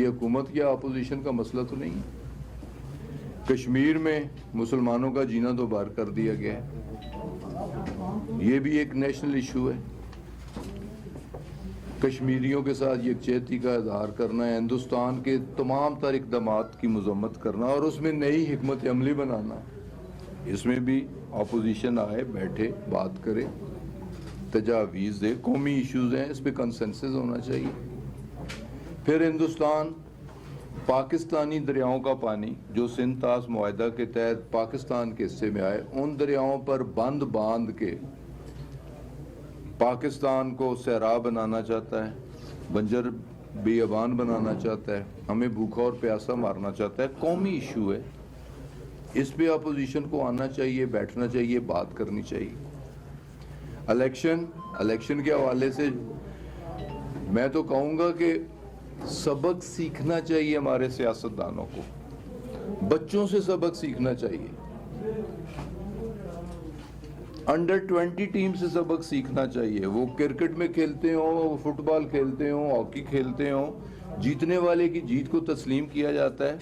یہ حکومت یا اپوزیشن کا مسئلہ تو نہیں ہے. کشمیر میں مسلمانوں کا جینا دو بار کر دیا گیا ہے, یہ بھی ایک نیشنل ایشو ہے. کشمیریوں کے ساتھ یکجہتی کا اظہار کرنا ہے, ہندوستان کے تمام تر اقدامات کی مذمت کرنا اور اس میں نئی حکمت عملی بنانا, اس میں بھی اپوزیشن آئے, بیٹھے, بات کرے, تجاویز دے. قومی ایشوز ہیں, اس پہ کنسنسس ہونا چاہیے. پھر ہندوستان پاکستانی دریاؤں کا پانی جو سندھ طاس معاہدہ کے تحت پاکستان کے حصے میں آئے, ان دریاؤں پر بند باندھ کے پاکستان کو صحرا بنانا چاہتا ہے, بنجر بیابان بنانا چاہتا ہے, ہمیں بھوکا اور پیاسا مارنا چاہتا ہے. قومی ایشو ہے, اس پہ اپوزیشن کو آنا چاہیے, بیٹھنا چاہیے, بات کرنی چاہیے. الیکشن کے حوالے سے میں تو کہوں گا کہ سبق سیکھنا چاہیے ہمارے سیاستدانوں کو, بچوں سے سبق سیکھنا چاہیے, انڈر 20 ٹیم سے سبق سیکھنا چاہیے. وہ کرکٹ میں کھیلتے ہوں, فٹ بال کھیلتے ہوں, ہاکی کھیلتے ہوں, جیتنے والے کی جیت کو تسلیم کیا جاتا ہے,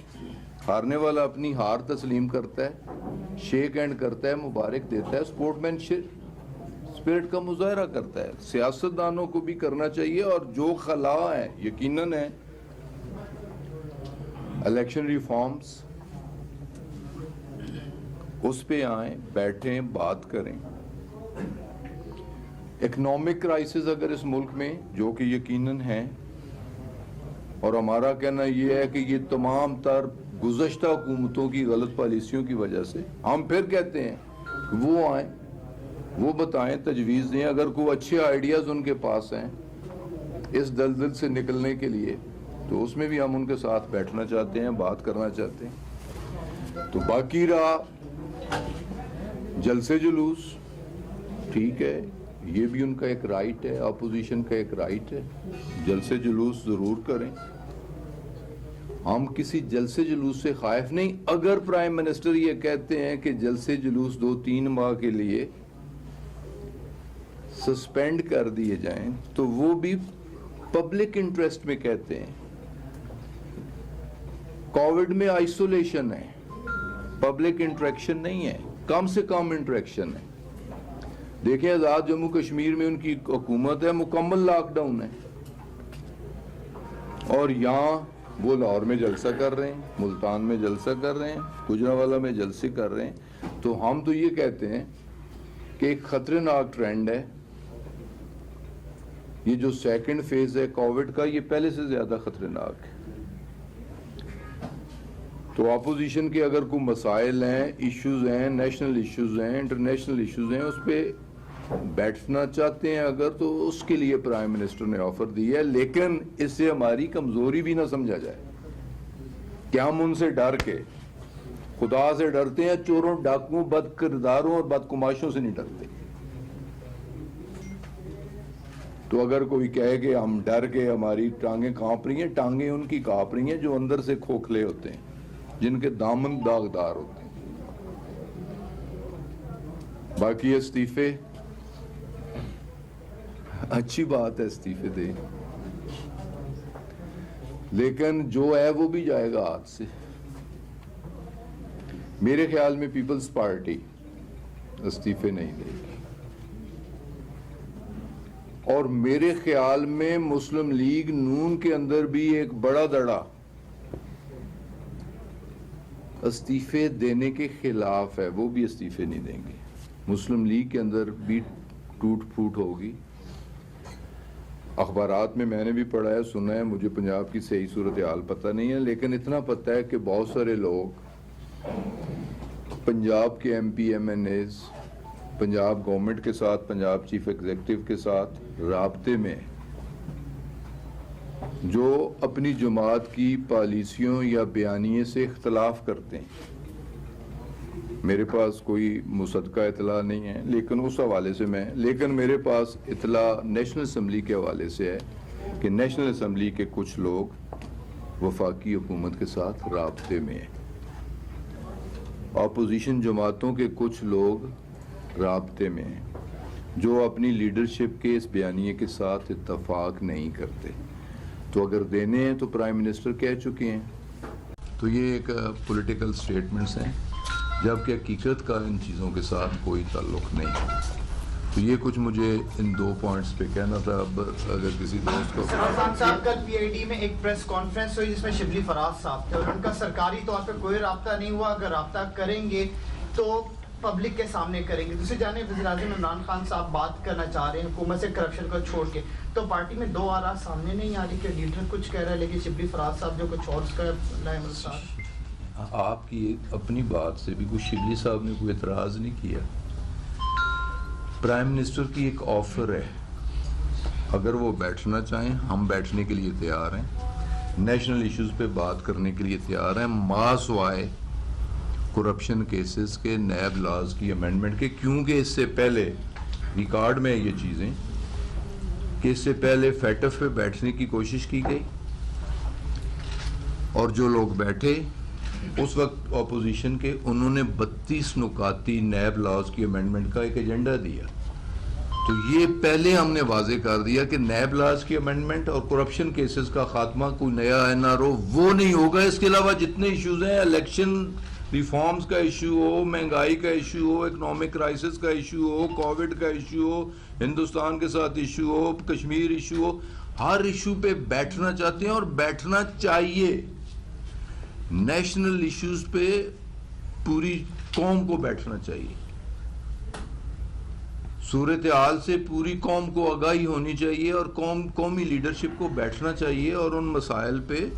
ہارنے والا اپنی ہار تسلیم کرتا ہے, شیک ہینڈ کرتا ہے, مبارک دیتا ہے, سپورٹ مین اسپرٹ کا مظاہرہ کرتا ہے. سیاستدانوں کو بھی کرنا چاہیے, اور جو خلا ہے یقیناً ہے الیکشن ریفارمز, اس پہ آئیں, بیٹھیں, بات کریں. اکنامک کرائسس اگر اس ملک میں, جو کہ یقیناً ہے, اور ہمارا کہنا یہ ہے کہ یہ تمام تر گزشتہ حکومتوں کی غلط پالیسیوں کی وجہ سے, ہم پھر کہتے ہیں وہ آئیں, وہ بتائیں, تجویز دیں. اگر کوئی اچھے آئیڈیاز ان کے پاس ہیں اس دلدل سے نکلنے کے لیے, تو اس میں بھی ہم ان کے ساتھ بیٹھنا چاہتے ہیں, بات کرنا چاہتے ہیں. تو باقی رہا جلسے جلوس, ٹھیک ہے, یہ بھی ان کا ایک رائٹ ہے, اپوزیشن کا ایک رائٹ ہے, جلسے جلوس ضرور کریں. ہم کسی جلسے جلوس سے خائف نہیں. اگر پرائم منسٹر یہ کہتے ہیں کہ جلسے جلوس 2-3 ماہ کے لیے سسپینڈ کر دیے جائیں, تو وہ بھی پبلک انٹرسٹ میں کہتے ہیں. کووڈ میں آئسولیشن ہے, پبلک انٹریکشن نہیں ہے, کم سے کم انٹریکشن ہے. دیکھیں آزاد جموں کشمیر میں ان کی حکومت ہے, مکمل لاک ڈاؤن ہے, اور یہاں وہ لاہور میں جلسہ کر رہے ہیں, ملتان میں جلسہ کر رہے ہیں, گجرانوالہ میں جلسے کر رہے ہیں. تو ہم تو یہ کہتے ہیں کہ ایک خطرناک ٹرینڈ ہے یہ, جو سیکنڈ فیز ہے کووڈ کا, یہ پہلے سے زیادہ خطرناک ہے. تو اپوزیشن کے اگر کوئی مسائل ہیں, ایشوز ہیں, نیشنل ایشوز ہیں, انٹرنیشنل ایشوز ہیں, اس پہ بیٹھنا چاہتے ہیں اگر, تو اس کے لیے پرائم منسٹر نے آفر دی ہے. لیکن اس سے ہماری کمزوری بھی نہ سمجھا جائے کہ ہم ان سے ڈر کے, خدا سے ڈرتے ہیں, چوروں, ڈاکوؤں, بد کرداروں اور بدکماشوں سے نہیں ڈرتے. تو اگر کوئی کہے کہ ہم ڈر کے ہماری ٹانگیں کانپ رہی ہیں, ٹانگیں ان کی کانپ رہی ہیں جو اندر سے کھوکھلے ہوتے ہیں, جن کے دامن داغدار ہوتے ہیں. باقی استعفے, اچھی بات ہے استعفے دے, لیکن جو ہے وہ بھی جائے گا ہاتھ سے. میرے خیال میں پیپلز پارٹی استعفے نہیں دے گی, اور میرے خیال میں مسلم لیگ نون کے اندر بھی ایک بڑا دڑا استعفے دینے کے خلاف ہے, وہ بھی استعفے نہیں دیں گے. مسلم لیگ کے اندر بھی ٹوٹ پھوٹ ہوگی. اخبارات میں نے بھی پڑھا ہے, سنا ہے, مجھے پنجاب کی صحیح صورتحال پتہ نہیں ہے, لیکن اتنا پتہ ہے کہ بہت سارے لوگ پنجاب کے M P M N As Punjab government کے ساتھ, پنجاب چیف ایگزیکٹو کے ساتھ رابطے میں, جو اپنی جماعت کی پالیسیوں یا بیانیے سے اختلاف کرتے ہیں. میرے پاس کوئی مصدقہ اطلاع نہیں ہے لیکن اس حوالے سے لیکن میرے پاس اطلاع نیشنل اسمبلی کے حوالے سے ہے کہ نیشنل اسمبلی کے کچھ لوگ وفاقی حکومت کے ساتھ رابطے میں ہیں, اپوزیشن جماعتوں کے کچھ لوگ رابطے میں ہیں, جو اپنی لیڈرشپ کے اس بیانیے کے ساتھ اتفاق نہیں کرتے. تو اگر دینے ہیں تو پرائم منسٹر کہہ چکے ہیں. تو یہ ایک پولیٹیکل سٹیٹمنٹس ہیں جبکہ حقیقت کا ان چیزوں کے ساتھ کوئی تعلق نہیں ہے. تو یہ کچھ مجھے ان 2 پوائنٹس پہ کہنا تھا. اب اگر کسی دوست کو خان صاحب کل پی آئی ڈی میں ایک پریس کانفرنس ہوئی جس میں شبلی فراز صاحب تھے اور ان کا سرکاری طور پہ کوئی رابطہ نہیں ہوا. اگر رابطہ کریں گے تو پبلک کے سامنے کریں گے. دوسری جانب وزیر اعظم عمران خان صاحب بات کرنا چاہ رہے ہیں حکومت سے کرپشن کو چھوڑ کے, تو پارٹی میں 2 آراء سامنے نہیں آ رہی کہ لیڈر کچھ کہہ رہا ہے لیکن شبلی فراز صاحب جو کچھ اور کر رہے ہیں. آپ کی اپنی بات سے بھی کوئی شبلی صاحب نے کوئی اعتراض نہیں کیا. پرائم منسٹر کی ایک آفر ہے, اگر وہ بیٹھنا چاہیں ہم بیٹھنے کے لیے تیار ہیں, نیشنل ایشوز پہ بات کرنے کے لیے تیار ہیں, ماس وائے کرپشن کیسز کے نیب لاز کی امینڈمنٹ کے, کیونکہ اس سے پہلے ریکارڈ میں یہ چیزیں کہ اس سے پہلے فیٹف پہ بیٹھنے کی کوشش کی گئی اور جو لوگ بیٹھے اس وقت اپوزیشن کے, انہوں نے 32 نکاتی نیب لاز کی امینڈمنٹ کا ایک ایجنڈا دیا. تو یہ پہلے ہم نے واضح کر دیا کہ نیب لاز کی امینڈمنٹ اور کرپشن کیسز کا خاتمہ کوئی نیا NRO وہ نہیں ہوگا. اس کے علاوہ جتنے ایشوز ہیں, الیکشن ریفارمز کا ایشو ہو, مہنگائی کا ایشو ہو, اکنامک کرائسس کا ایشو ہو, کووڈ کا ایشو ہو, ہندوستان کے ساتھ ایشو ہو, کشمیر ایشو ہو, ہر ایشو پہ بیٹھنا چاہتے ہیں اور بیٹھنا چاہیے. نیشنل ایشوز پہ پوری قوم کو بیٹھنا چاہیے. صورتحال سے پوری قوم کو آگاہی ہونی چاہیے اور قومی لیڈرشپ کو بیٹھنا چاہیے اور ان مسائل پہ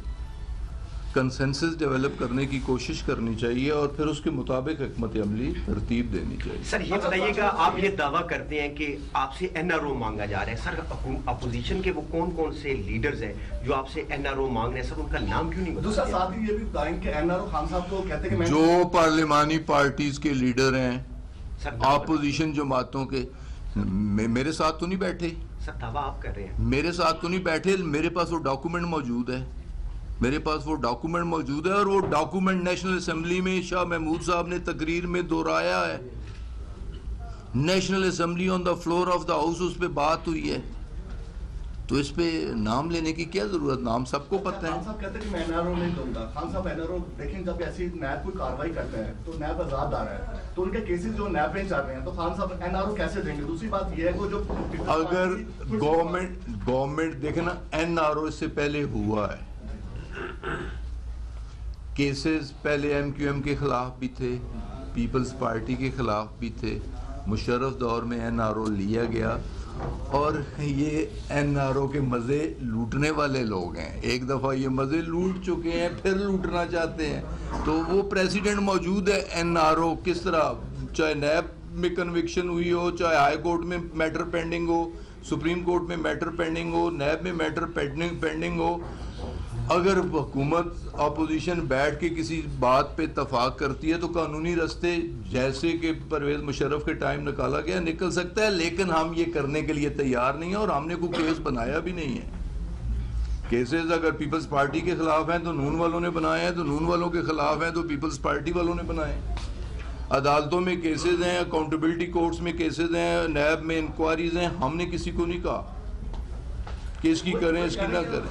کنسنسس ڈیولپ کرنے کی کوشش کرنی چاہیے اور پھر اس کے مطابق حکمت عملی ترتیب دینی چاہیے. سر یہ بتائیے گا, آپ یہ دعویٰ کرتے ہیں کہ آپ سے NRO مانگا جا رہا ہے, سر اپوزیشن کے وہ کون کون سے لیڈرز ہیں جو آپ سے NRO مانگ رہے ہیں, سر ان کا نام کیوں نہیں بتایا؟ دوسرا ساتھ ہی یہ بھی بتائیں کہ NRO خان صاحب کو کہتے ہیں کہ جو پارلیمانی پارٹیز کے لیڈر ہیں اپوزیشن جماعتوں کے, میرے ساتھ تو نہیں بیٹھے. سر دعویٰ آپ کر رہے ہیں, میرے ساتھ تو نہیں بیٹھے, میرے پاس وہ ڈاکومنٹ موجود ہے, میرے پاس وہ ڈاکومنٹ موجود ہے اور وہ ڈاکومنٹ نیشنل اسمبلی میں شاہ محمود صاحب نے تقریر میں دہرایا ہے. National assembly on the floor of the house اس پہ بات ہوئی ہے. تو اس پہ نام لینے کی کیا ضرورت, نام سب کو پتہ ہے. خان صاحب کہتے ہیں کہ میں NRO نہیں دوں گا. خان صاحب NRO دیکھیں جب ایسی نیب کوئی کاروائی کرتے ہیں تو نیب آزاد آ رہا ہے, تو ان کے کیسز جو نیب میں چل رہے ہیں تو خان صاحب NRO کیسے دیں گے؟ دوسری بات یہ ہے کہ جو اگر گورنمنٹ دیکھیں نا, NRO اس سے پہلے ہوا ہے, کیسز پہلے MQM کے خلاف بھی تھے, پیپلز پارٹی کے خلاف بھی تھے, مشرف دور میں NRO لیا گیا اور یہ NRO کے مزے لوٹنے والے لوگ ہیں. ایک دفعہ یہ مزے لوٹ چکے ہیں, پھر لوٹنا چاہتے ہیں. تو وہ پریزیڈنٹ موجود ہے NRO کس طرح, چاہے نیب میں کنوکشن ہوئی ہو, چاہے ہائی کورٹ میں میٹر پینڈنگ ہو, سپریم کورٹ میں میٹر پینڈنگ ہو, نیب میں میٹر پینڈنگ ہو, اگر حکومت اپوزیشن بیٹھ کے کسی بات پہ اتفاق کرتی ہے تو قانونی راستے جیسے کہ پرویز مشرف کے ٹائم نکالا گیا نکل سکتا ہے. لیکن ہم یہ کرنے کے لیے تیار نہیں ہیں اور ہم نے کوئی کیس بنایا بھی نہیں ہے. کیسز اگر پیپلز پارٹی کے خلاف ہیں تو نون والوں نے بنائے ہیں, تو نون والوں کے خلاف ہیں تو پیپلز پارٹی والوں نے بنائے. عدالتوں میں کیسز ہیں, اکاؤنٹیبلٹی کورٹس میں کیسز ہیں, نیب میں انکوائریز ہیں, ہم نے کسی کو نہیں کہا کہ اس کی کریں اس کی نہ کریں.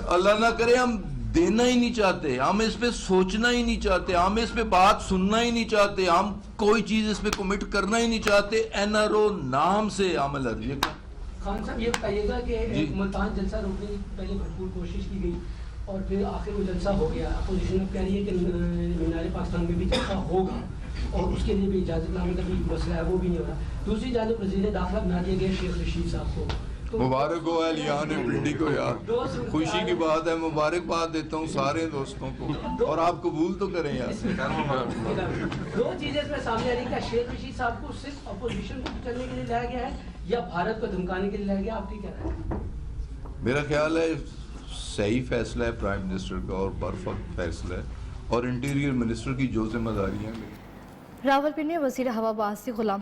اللہ نہ کرے, ہم دینا ہی نہیں چاہتے, ہم اس پہ سوچنا ہی نہیں چاہتے, ہم اس پہ بات سننا ہی نہیں چاہتے, ہم کوئی چیز اس پہ کمٹ کرنا ہی نہیں چاہتے. NRO نام سے ہم الرجک ہیں. خان صاحب یہ بتائیے گا کہ ملتان جلسہ روکنے کی پہلے بھرپور کوشش کی گئی اور پھر آخر وہ جلسہ ہو گیا. اپوزیشن اب کہہ رہی ہے کہ مینار پاکستان میں بھی جلسہ ہوگا اور اس کے لیے بھی اجازت نامے کا بھی مسئلہ ہے, وہ بھی نہیں ہو رہا. دوسری جانب وزیر داخلہ بنا دیا گیا شیخ رشید صاحب کو. مبارک ہو اہلیان پنڈی کو یار, خوشی کی بات ہے, مبارکباد دیتا ہوں سارے دوستوں کو, اور آپ قبول تو کریں یار. 2 چیزیں اس میں سامنے آ رہی, کیا شیخ رشید صاحب کو صرف اپوزیشن کو کرنے کے لیے لایا گیا ہے یا بھارت کو دھمکانے کے لیے لایا گیا, آپ کی کیا رائے ہے؟ میرا خیال ہے صحیح فیصلہ ہے پرائم منسٹر کا اور برفق فیصلہ ہے, اور انٹیریئر منسٹر کی جو ذمہ داریاں. راولپنڈی میں وزیر ہوا باسی غلام